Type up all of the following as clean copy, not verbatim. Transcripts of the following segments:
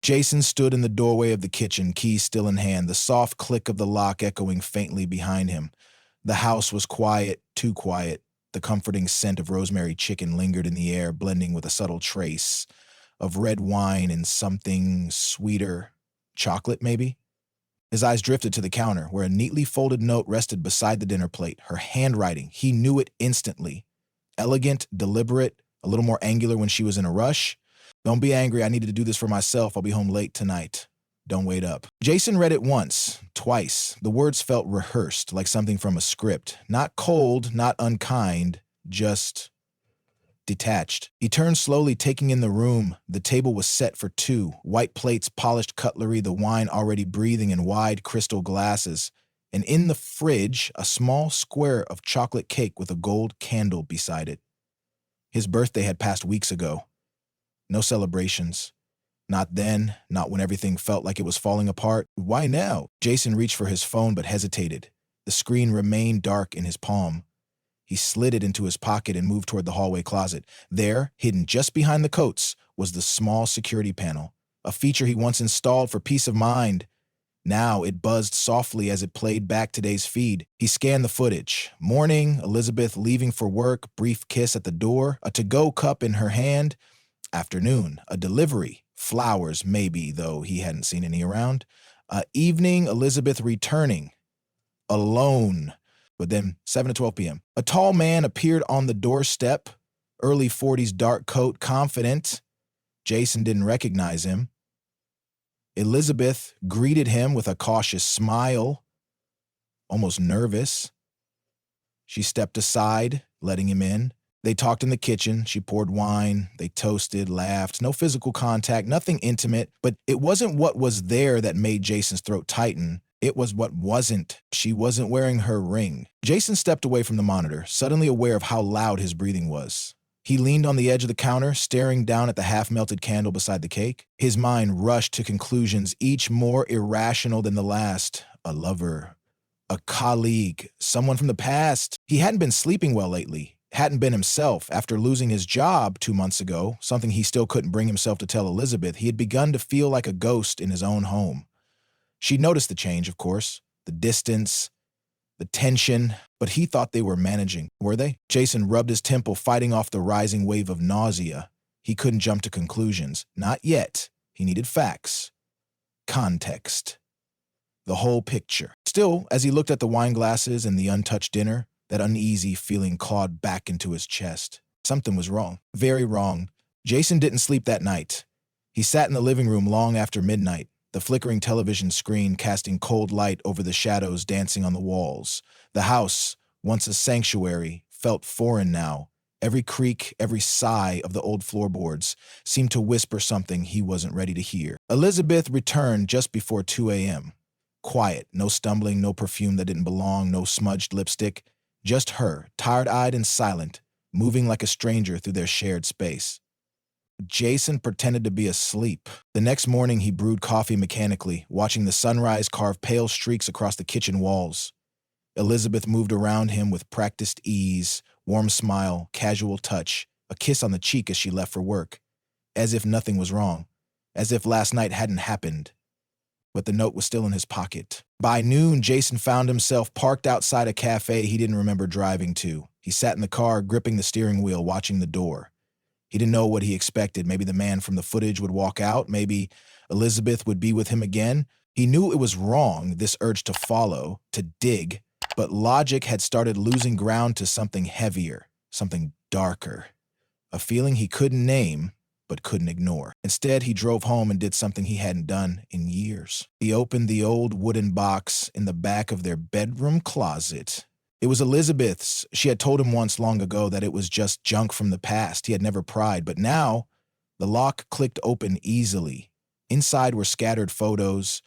Jason stood in the doorway of the kitchen, keys still in hand, the soft click of the lock echoing faintly behind him. The house was quiet, too quiet. The comforting scent of rosemary chicken lingered in the air, blending with a subtle trace of red wine and something sweeter. Chocolate, maybe? His eyes drifted to the counter, where a neatly folded note rested beside the dinner plate. Her handwriting, he knew it instantly. Elegant, deliberate, a little more angular when she was in a rush. Don't be angry, I needed to do this for myself. I'll be home late tonight. Don't wait up. Jason read it once, twice. The words felt rehearsed, like something from a script. Not cold, not unkind, just detached. He turned slowly, taking in the room. The table was set for two. White plates, polished cutlery, the wine already breathing in wide crystal glasses. And in the fridge, a small square of chocolate cake with a gold candle beside it. His birthday had passed weeks ago. No celebrations. Not then, not when everything felt like it was falling apart. Why now? Jason reached for his phone but hesitated. The screen remained dark in his palm. He slid it into his pocket and moved toward the hallway closet. There, hidden just behind the coats, was the small security panel, a feature he once installed for peace of mind. Now it buzzed softly as it played back today's feed. He scanned the footage. Morning, Elizabeth leaving for work, brief kiss at the door, a to-go cup in her hand. Afternoon, a delivery. Flowers, maybe, though he hadn't seen any around. Evening, Elizabeth returning. Alone. But then 7 to 12 p.m. A tall man appeared on the doorstep, early 40s dark coat, confident. Jason didn't recognize him. Elizabeth greeted him with a cautious smile, almost nervous. She stepped aside, letting him in. They talked in the kitchen. She poured wine. They toasted, laughed. No physical contact, nothing intimate. But it wasn't what was there that made Jason's throat tighten. It was what wasn't. She wasn't wearing her ring. Jason stepped away from the monitor, suddenly aware of how loud his breathing was. He leaned on the edge of the counter, staring down at the half-melted candle beside the cake. His mind rushed to conclusions, each more irrational than the last. A lover, a colleague, someone from the past. He hadn't been sleeping well lately. Hadn't been himself. After losing his job 2 months ago, something he still couldn't bring himself to tell Elizabeth, he had begun to feel like a ghost in his own home. She noticed the change, of course, the distance, the tension, but he thought they were managing. Were they? Jason rubbed his temple, fighting off the rising wave of nausea. He couldn't jump to conclusions. Not yet. He needed facts. Context. The whole picture. Still, as he looked at the wine glasses and the untouched dinner, that uneasy feeling clawed back into his chest. Something was wrong. Very wrong. Jason didn't sleep that night. He sat in the living room long after midnight, the flickering television screen casting cold light over the shadows dancing on the walls. The house, once a sanctuary, felt foreign now. Every creak, every sigh of the old floorboards seemed to whisper something he wasn't ready to hear. Elizabeth returned just before 2 a.m. Quiet, no stumbling, no perfume that didn't belong, no smudged lipstick. Just her, tired-eyed and silent, moving like a stranger through their shared space. Jason pretended to be asleep. The next morning, he brewed coffee mechanically, watching the sunrise carve pale streaks across the kitchen walls. Elizabeth moved around him with practiced ease, warm smile, casual touch, a kiss on the cheek as she left for work, as if nothing was wrong, as if last night hadn't happened. But the note was still in his pocket. By noon, Jason found himself parked outside a cafe he didn't remember driving to. He sat in the car, gripping the steering wheel, watching the door. He didn't know what he expected. Maybe the man from the footage would walk out. Maybe Elizabeth would be with him again. He knew it was wrong, this urge to follow, to dig, but logic had started losing ground to something heavier, something darker, a feeling he couldn't name but couldn't ignore. Instead, he drove home and did something he hadn't done in years. He opened the old wooden box in the back of their bedroom closet. It was Elizabeth's. She had told him once long ago that it was just junk from the past. He had never pried, but now the lock clicked open easily. Inside were scattered photos,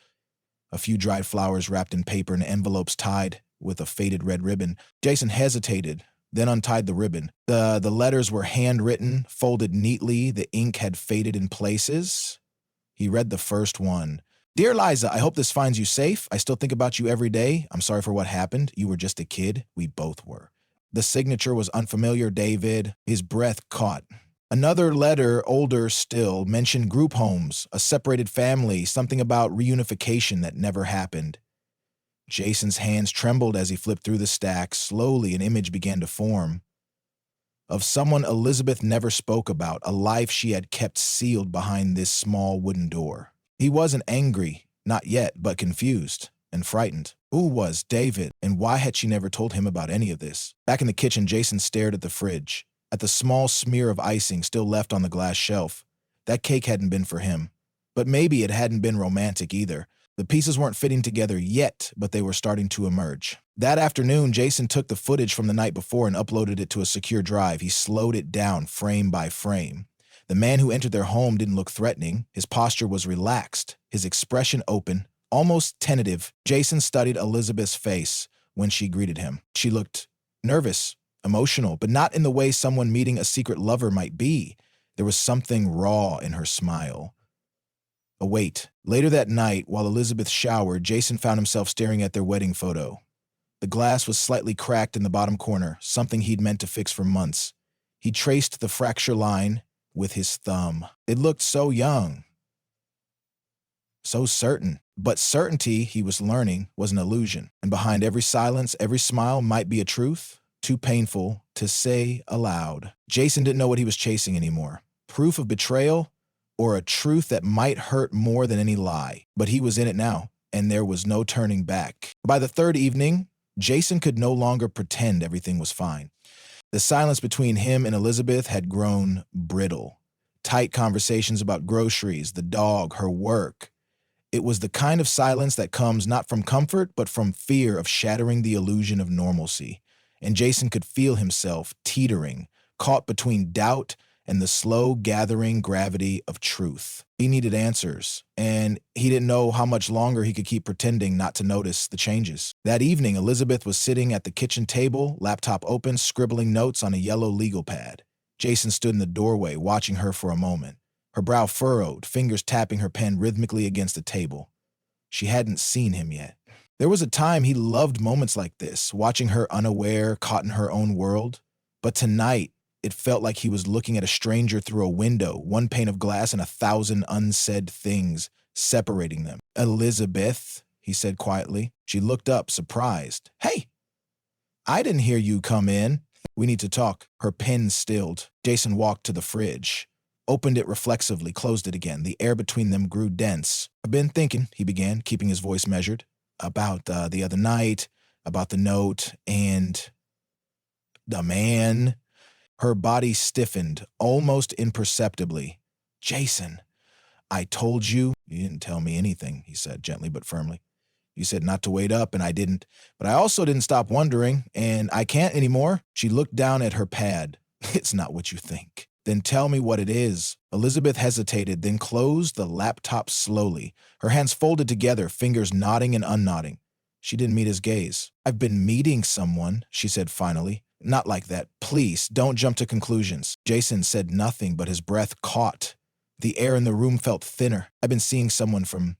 a few dried flowers wrapped in paper and envelopes tied with a faded red ribbon. Jason hesitated, then untied the ribbon. The letters were handwritten, folded neatly. The ink had faded in places. He read the first one. Dear Liza, I hope this finds you safe. I still think about you every day. I'm sorry for what happened. You were just a kid. We both were. The signature was unfamiliar, David. His breath caught. Another letter, older still, mentioned group homes, a separated family, something about reunification that never happened. Jason's hands trembled as he flipped through the stack. Slowly, an image began to form of someone Elizabeth never spoke about, a life she had kept sealed behind this small wooden door. He wasn't angry, not yet, but confused and frightened. Who was David, and why had she never told him about any of this? Back in the kitchen, Jason stared at the fridge, at the small smear of icing still left on the glass shelf. That cake hadn't been for him, but maybe it hadn't been romantic either. The pieces weren't fitting together yet, but they were starting to emerge. That afternoon, Jason took the footage from the night before and uploaded it to a secure drive. He slowed it down frame by frame. The man who entered their home didn't look threatening. His posture was relaxed, his expression open, almost tentative. Jason studied Elizabeth's face when she greeted him. She looked nervous, emotional, but not in the way someone meeting a secret lover might be. There was something raw in her smile. A wait. Later that night, while Elizabeth showered, Jason found himself staring at their wedding photo. The glass was slightly cracked in the bottom corner, something he'd meant to fix for months. He traced the fracture line with his thumb. It looked so young, so certain. But certainty, he was learning, was an illusion. And behind every silence, every smile might be a truth, too painful to say aloud. Jason didn't know what he was chasing anymore. Proof of betrayal, or a truth that might hurt more than any lie. But he was in it now, and there was no turning back. By the third evening, Jason could no longer pretend everything was fine. The silence between him and Elizabeth had grown brittle. Tight conversations about groceries, the dog, her work. It was the kind of silence that comes not from comfort, but from fear of shattering the illusion of normalcy. And Jason could feel himself teetering, caught between doubt and the slow gathering gravity of truth. He needed answers, and he didn't know how much longer he could keep pretending not to notice the changes. That evening, Elizabeth was sitting at the kitchen table, laptop open, scribbling notes on a yellow legal pad. Jason stood in the doorway, watching her for a moment, her brow furrowed, fingers tapping her pen rhythmically against the table. She hadn't seen him yet. There was a time he loved moments like this, watching her unaware, caught in her own world. But tonight, it felt like he was looking at a stranger through a window, one pane of glass and 1,000 unsaid things separating them. "Elizabeth," he said quietly. She looked up, surprised. "Hey, I didn't hear you come in. We need to talk." Her pen stilled. Jason walked to the fridge, opened it reflexively, closed it again. The air between them grew dense. "I've been thinking," he began, keeping his voice measured, "about the other night, about the note, and the man." Her body stiffened, almost imperceptibly. "Jason, I told you." "You didn't tell me anything," he said, gently but firmly. "You said not to wait up, and I didn't. But I also didn't stop wondering, and I can't anymore." She looked down at her pad. "It's not what you think." "Then tell me what it is." Elizabeth hesitated, then closed the laptop slowly, her hands folded together, fingers nodding and unknodding. She didn't meet his gaze. "I've been meeting someone," she said finally. "Not like that. Please, don't jump to conclusions." Jason said nothing, but his breath caught. The air in the room felt thinner. "I've been seeing someone from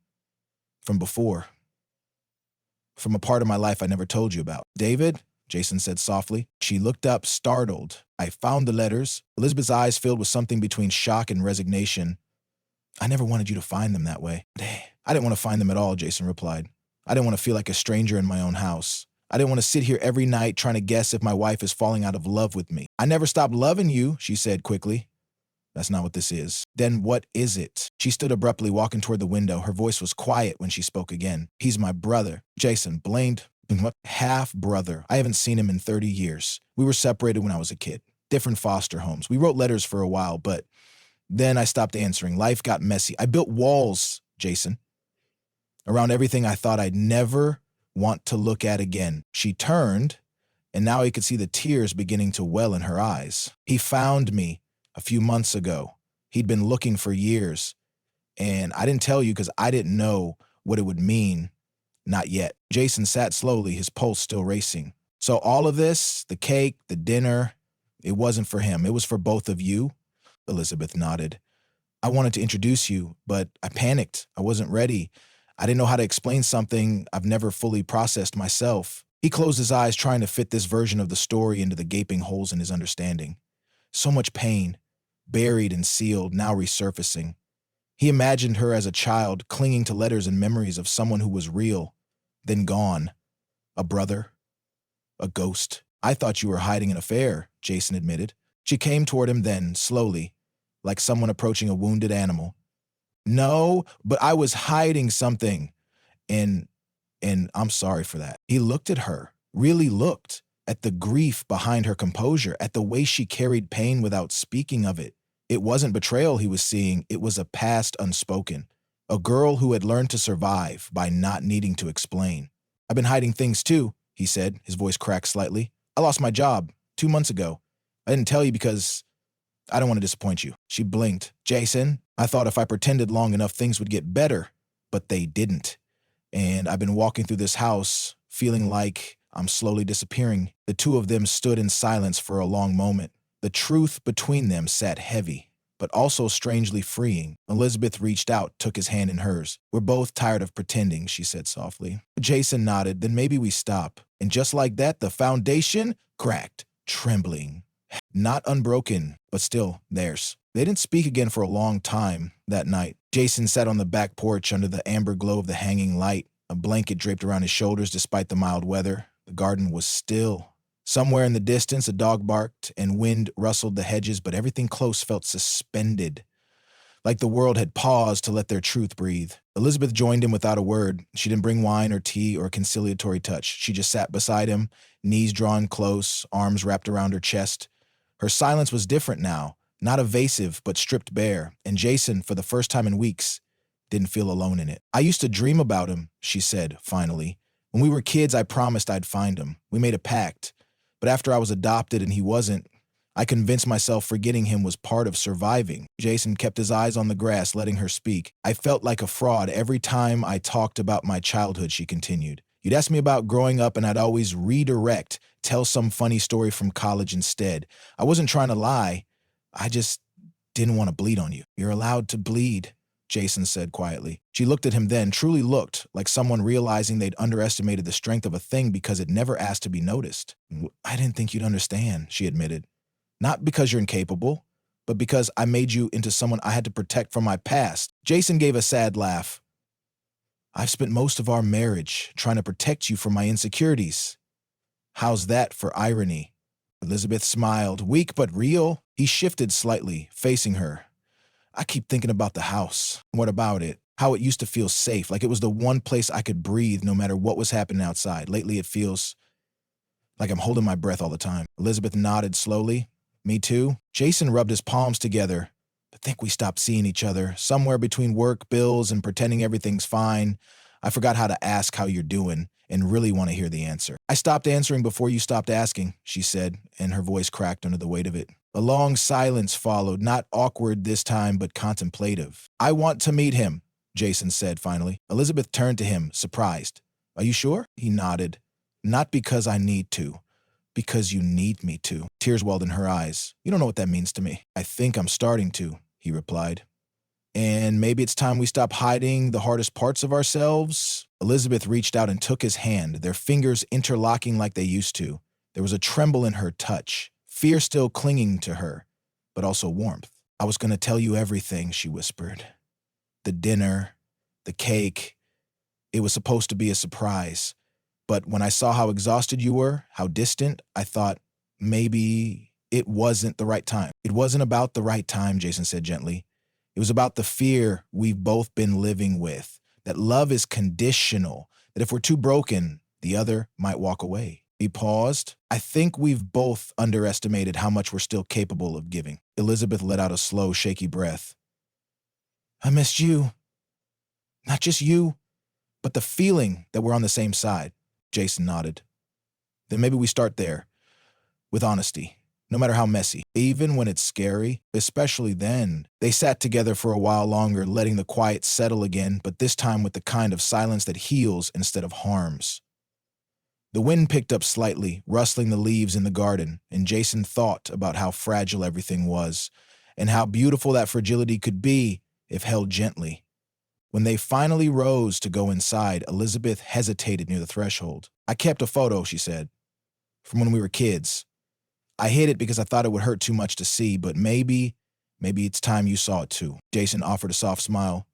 before. From a part of my life I never told you about." "David?" Jason said softly. She looked up, startled. "I found the letters." Elizabeth's eyes filled with something between shock and resignation. "I never wanted you to find them that way." "I didn't want to find them at all," Jason replied. "I didn't want to feel like a stranger in my own house. I didn't want to sit here every night trying to guess if my wife is falling out of love with me." "I never stopped loving you," she said quickly. "That's not what this is." "Then what is it?" She stood abruptly, walking toward the window. Her voice was quiet when she spoke again. "He's my brother." Jason blamed. "What? Half-brother. I haven't seen him in 30 years. We were separated when I was a kid. Different foster homes. We wrote letters for a while, but then I stopped answering. Life got messy. I built walls, Jason, around everything I thought I'd never want to look at again." She turned, and now he could see the tears beginning to well in her eyes. "He found me a few months ago. He'd been looking for years. And I didn't tell you because I didn't know what it would mean. Not yet." Jason sat slowly, his pulse still racing. "So all of this, the cake, the dinner, it wasn't for him. It was for both of you?" Elizabeth nodded. "I wanted to introduce you, but I panicked. I wasn't ready. I didn't know how to explain something I've never fully processed myself." He closed his eyes, trying to fit this version of the story into the gaping holes in his understanding. So much pain, buried and sealed, now resurfacing. He imagined her as a child, clinging to letters and memories of someone who was real, then gone. A brother, a ghost. I thought you were hiding an affair, Jason admitted. She came toward him then, slowly, like someone approaching a wounded animal. No, but I was hiding something, and and I'm sorry for that. He looked at her, really looked, at the grief behind her composure, at the way she carried pain without speaking of it. It wasn't betrayal he was seeing, it was a past unspoken. A girl who had learned to survive by not needing to explain. I've been hiding things too, he said, his voice cracked slightly. I lost my job 2 months ago. I didn't tell you because I don't want to disappoint you. She blinked. Jason, I thought if I pretended long enough things would get better, but they didn't. And I've been walking through this house, feeling like I'm slowly disappearing. The two of them stood in silence for a long moment. The truth between them sat heavy, but also strangely freeing. Elizabeth reached out, took his hand in hers. We're both tired of pretending, she said softly. Jason nodded, then maybe we stop. And just like that, the foundation cracked, trembling. Not unbroken, but still theirs. They didn't speak again for a long time that night. Jason sat on the back porch under the amber glow of the hanging light, a blanket draped around his shoulders despite the mild weather. The garden was still. Somewhere in the distance, a dog barked and wind rustled the hedges, but everything close felt suspended, like the world had paused to let their truth breathe. Elizabeth joined him without a word. She didn't bring wine or tea or conciliatory touch. She just sat beside him, knees drawn close, arms wrapped around her chest. Her silence was different now, not evasive, but stripped bare, and Jason, for the first time in weeks, didn't feel alone in it. I used to dream about him, she said, finally. When we were kids, I promised I'd find him. We made a pact. But after I was adopted and he wasn't, I convinced myself forgetting him was part of surviving. Jason kept his eyes on the grass, letting her speak. I felt like a fraud every time I talked about my childhood, she continued. You'd ask me about growing up and I'd always redirect, tell some funny story from college instead. I wasn't trying to lie. I just didn't want to bleed on you. You're allowed to bleed, Jason said quietly. She looked at him then, truly looked, like someone realizing they'd underestimated the strength of a thing because it never asked to be noticed. I didn't think you'd understand, she admitted. Not because you're incapable, but because I made you into someone I had to protect from my past. Jason gave a sad laugh. I've spent most of our marriage trying to protect you from my insecurities. How's that for irony? Elizabeth smiled, weak but real. He shifted slightly, facing her. I keep thinking about the house. What about it? How it used to feel safe, like it was the one place I could breathe no matter what was happening outside. Lately it feels like I'm holding my breath all the time. Elizabeth nodded slowly. Me too. Jason rubbed his palms together. I think we stopped seeing each other, somewhere between work, bills, and pretending everything's fine. I forgot how to ask how you're doing and really want to hear the answer. I stopped answering before you stopped asking, she said, and her voice cracked under the weight of it. A long silence followed, not awkward this time, but contemplative. I want to meet him, Jason said finally. Elizabeth turned to him, surprised. Are you sure? He nodded. Not because I need to. Because you need me to. Tears welled in her eyes. You don't know what that means to me. I think I'm starting to, he replied. And maybe it's time we stop hiding the hardest parts of ourselves? Elizabeth reached out and took his hand, their fingers interlocking like they used to. There was a tremble in her touch, fear still clinging to her, but also warmth. I was going to tell you everything, she whispered. The dinner, the cake. It was supposed to be a surprise. But when I saw how exhausted you were, how distant, I thought maybe it wasn't the right time. It wasn't about the right time, Jason said gently. It was about the fear we've both been living with, that love is conditional, that if we're too broken, the other might walk away. He paused. I think we've both underestimated how much we're still capable of giving. Elizabeth let out a slow, shaky breath. I missed you. Not just you, but the feeling that we're on the same side. Jason nodded. Then maybe we start there, with honesty, no matter how messy, even when it's scary, especially then. They sat together for a while longer, letting the quiet settle again, but this time with the kind of silence that heals instead of harms. The wind picked up slightly, rustling the leaves in the garden, and Jason thought about how fragile everything was, and how beautiful that fragility could be if held gently. When they finally rose to go inside, Elizabeth hesitated near the threshold. I kept a photo, she said, from when we were kids. I hid it because I thought it would hurt too much to see, but maybe Maybe it's time you saw it too. Jason offered a soft smile.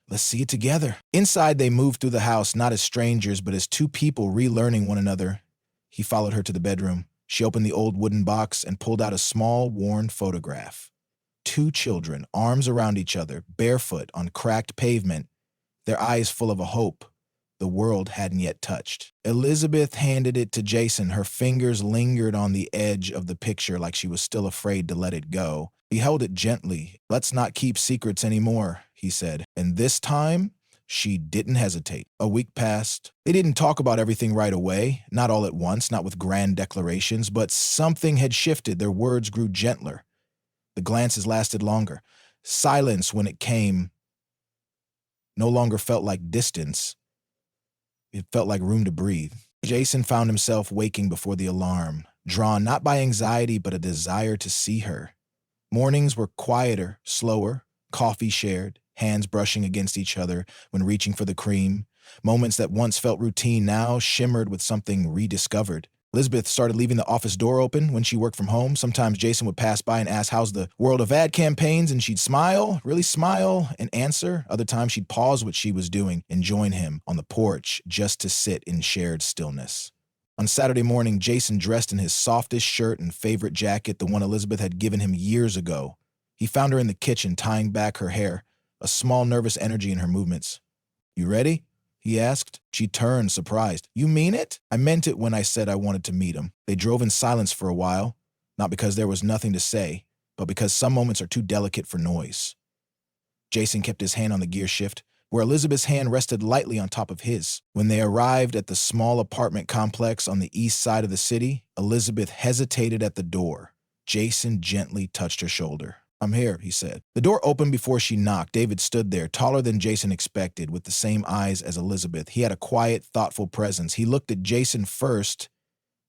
Let's see it together. Inside, they moved through the house, not as strangers, but as two people relearning one another. He followed her to the bedroom. She opened the old wooden box and pulled out a small, worn photograph. Two children, arms around each other, barefoot on cracked pavement, their eyes full of a hope the world hadn't yet touched. Elizabeth handed it to Jason. Her fingers lingered on the edge of the picture like she was still afraid to let it go. He held it gently. Let's not keep secrets anymore, he said. And this time, she didn't hesitate. A week passed. They didn't talk about everything right away, not all at once, not with grand declarations, but something had shifted. Their words grew gentler. The glances lasted longer. Silence, when it came, no longer felt like distance. It felt like room to breathe. Jason found himself waking before the alarm, drawn not by anxiety but a desire to see her. Mornings were quieter, slower, coffee shared, hands brushing against each other when reaching for the cream. Moments that once felt routine now shimmered with something rediscovered. Elizabeth started leaving the office door open when she worked from home. Sometimes Jason would pass by and ask, how's the world of ad campaigns? And she'd smile, really smile, and answer. Other times she'd pause what she was doing and join him on the porch just to sit in shared stillness. On Saturday morning, Jason dressed in his softest shirt and favorite jacket, the one Elizabeth had given him years ago. He found her in the kitchen, tying back her hair, a small nervous energy in her movements. You ready? He asked. She turned, surprised. You mean it? I meant it when I said I wanted to meet him. They drove in silence for a while, not because there was nothing to say, but because some moments are too delicate for noise. Jason kept his hand on the gear shift, where Elizabeth's hand rested lightly on top of his. When they arrived at the small apartment complex on the east side of the city, Elizabeth hesitated at the door. Jason gently touched her shoulder. I'm here, he said. The door opened before she knocked. David stood there, taller than Jason expected, with the same eyes as Elizabeth. He had a quiet, thoughtful presence. He looked at Jason first,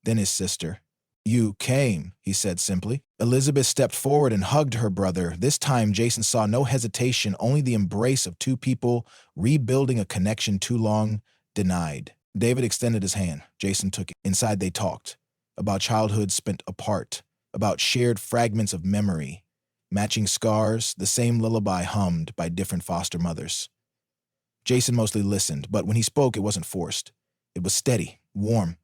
then his sister. You came, he said simply. Elizabeth stepped forward and hugged her brother. This time, Jason saw no hesitation, only the embrace of two people rebuilding a connection too long denied. David extended his hand. Jason took it. Inside, they talked about childhood spent apart, about shared fragments of memory, matching scars, the same lullaby hummed by different foster mothers. Jason mostly listened, but when he spoke, it wasn't forced. It was steady, warm.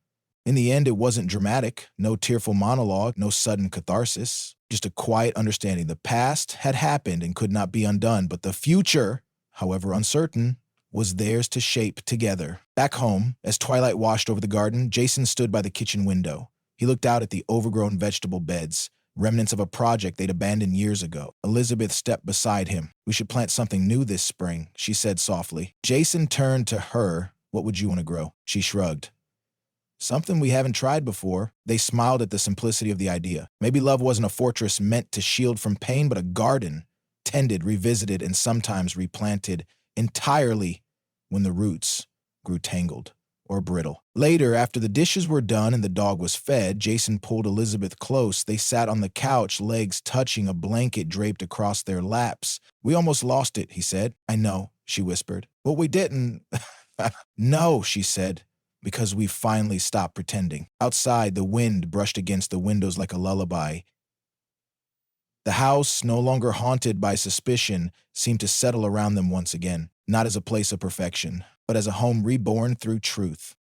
In the end, it wasn't dramatic, no tearful monologue, no sudden catharsis, just a quiet understanding. The past had happened and could not be undone, but the future, however uncertain, was theirs to shape together. Back home, as twilight washed over the garden, Jason stood by the kitchen window. He looked out at the overgrown vegetable beds, remnants of a project they'd abandoned years ago. Elizabeth stepped beside him. We should plant something new this spring, she said softly. Jason turned to her. What would you want to grow? She shrugged. Something we haven't tried before. They smiled at the simplicity of the idea. Maybe love wasn't a fortress meant to shield from pain, but a garden, tended, revisited, and sometimes replanted entirely when the roots grew tangled or brittle. Later, after the dishes were done and the dog was fed, Jason pulled Elizabeth close. They sat on the couch, legs touching, a blanket draped across their laps. We almost lost it, he said. I know, she whispered. But we didn't. No, she said, because we finally stopped pretending. Outside, the wind brushed against the windows like a lullaby. The house, no longer haunted by suspicion, seemed to settle around them once again, not as a place of perfection, but as a home reborn through truth.